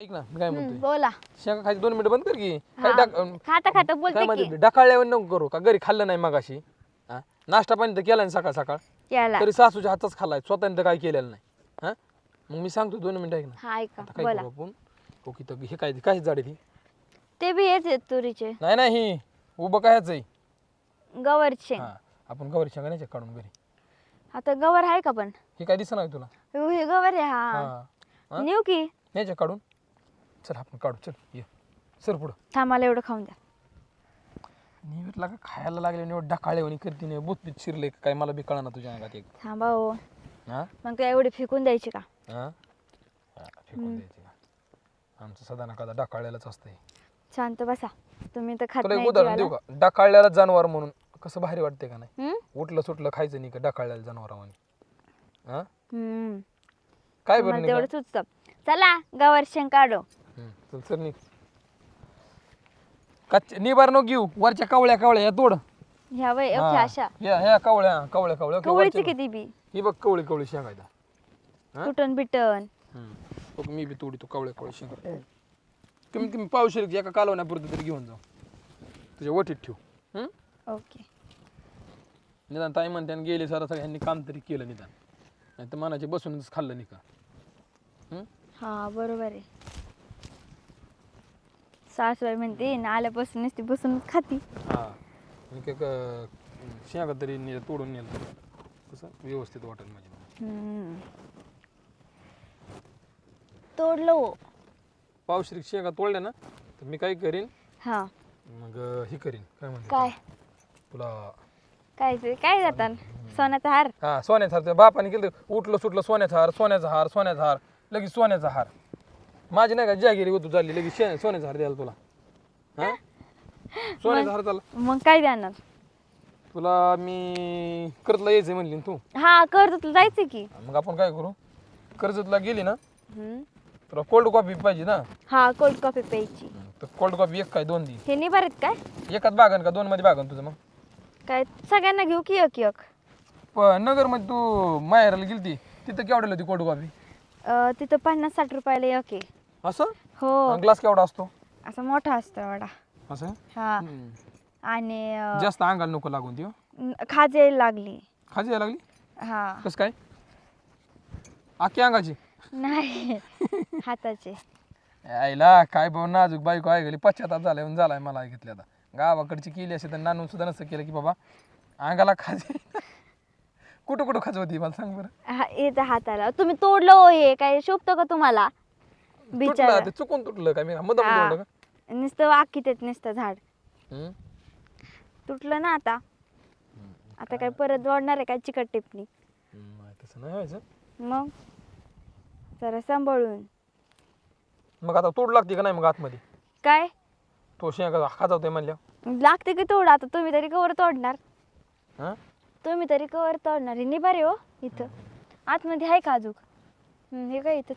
ऐक ना मी काय म्हणतोय बोला. शेंगा खायची 2 मिनिटं बंद कर की हा. खाता खाता काय बोलते की म्हणते ढकाळल्यावर नको करू का घरी खाल्लं नाही मगाशी हा नाश्ता पाणी तर केला नाही सकाळ सकाळ याला. तरी सासूच्या हातच खाल्लाय स्वतःने तर काय केलेलं नाही हा मग मी सांगतो 2 मिनिटं ऐक ना हा ऐका आता काय बोला. करू आपण ओके तर हे काय काय झाड आहे ती ते बी हेच आहेत तुरीचे नाही नाही उभं कायच आहे गवरचे. हा आपण गवारी शेंगा नाही काढून घरी आता गवर आहे का पण हे काय दिसणार तुला हो, हे गवर आहे हा. हा हा नेऊ की न्यायच्या काढून चल आपण काढू चल ये सर पुढं थांबाला एवढं खाऊन द्या. निवेदला का खायला लागले निवड ढकाळे आणि करते नाही बुतीत शिरले काय मला बी कळना तुझ्या अंगात एक थांबा हो हा मग काय एवढी फेकून द्यायची का. हा फेकून द्यायची का आमचं सदा ना कदा ढकाळलेलंच असतंय शांत बसा तुम्ही तर खात तुला एक नाही उदाहरण देऊ जीवाला. का ढकाळलेलं जनावर म्हणून कसं भारी वाटते का नाही हम्म? उठलं सुटलं खायचं नाही का ढकाळलेलं जनावर म्हणे हा हम्म. काय तुम्हाला बरं तेवढं नाही सुचतं. चला गवर शेंग काढो. चल सर नी कच्चे निबार नको घेऊ वरच्या कवळ्या कवळ्या या तोड ह्या वय हा. ओके अशा ह्या कवळ्या कवळ्या कवळ्या कवळीची वरच्या- किती बी ही बघ कवळी कवळी शेंगायला हा? तुटन बिटन. बघ मी बी तोडी तू कवळ्या कवळ्या शेंगा कमीत कमी पावशेर एका कालवण्यापुरतं तरी घेऊन जाऊ तुझ्या वटीत ठेव हं? ओके निदान ताई म्हणते आणि गेले सर सगळ्यांनी काम तरी केलं निदान नाही तर मनाचे बसूनच खाल्लं नाही का हं? हा बरोबर आहे. सासूबाई म्हणते ना आल्यापासून नुसती बसूनच खाती. हा आणि काय शेंगा तरी तोडून नेलं कसं व्यवस्थित वाटेल म्हणजे हम्म. तोडलो. पावशेर शेंगा तोडल्या ना तर मी काय करीन हा मग हे करीन काय म्हणते काय तुला काय ते काय जातात सोन्याचा हार. हा सोन्याचा हार त्या बापाने केलं उठलं सुटलं सोन्याचा हार सोन्याचा हार सोन्याचा हार लगेच सोन्याचा हार माझी नाही का जॅगिरी होतो चालली लगेच सोन्याचा हार द्यायला तुला हा सोन्याचा हार चालला मग काय देणार. तुला मी कर्जला यायचंय म्हणली ना तू हा कर्जतला जायचं की. मग आपण काय करू कर्जतला गेली ना हम्म. तुला कोल्ड कॉफी पाहिजे ना हा कोल्ड कॉफी प्यायची. तर कोल्ड कॉफी एक काय 2 दी हे नाही बरं काय एकात बागन का 2 मध्ये बागन तुझं मग काय सगळ्यांना घेऊ की एक एक. नगर मध्ये तू माहेराला गेलती तिथं केवढ्याला होती कोल्ड कॉफी तिथं 50-60 रुपयाला एक आहे. असं हो ग्लास केवढा असतो असं मोठा असतो एवढा. असं हा हम्म. आणि जास्त अंगाला नको लागून ती खाज लागली. खाजी यायला लागली हा कसं काय आखी अंगाची नाही हाताचे. आईला काय भाऊ नाजूक बायको आहे गेली पश्चाताप झालाय मला घेतली आता गावाकडची केली असे तर नानून सुद्धा नसतं केलं की बाबा अंगाला खाजी कुठं कुठं खाज होती मला सांग बरं येतं हाताला. तुम्ही तोडलं हो हे काय शोभतं का तुम्हाला. तुटलं बिचारा ते चुकून तुटलं काय मी मुद्दाम हा. तोडलं का नुसतं आखीत येत नुसतं झाड हम्म? तुटलं ना आता. आता काय परत वाढणार आहे काय चिकट टिपणी. नाही तसं नाही व्हायचं मग जरा सांभाळून. मग आता तोड लागते का नाही मग आतमध्ये काय तो शेंगा खाजावतोय म्हणल्या लागते की तोड. आता तुम्ही तरी कवर तोडणार. हा तुम्ही तरी कवर तोडणार. हे बरे हो इथं आतमध्ये आहे का अजून. हे काय इथंच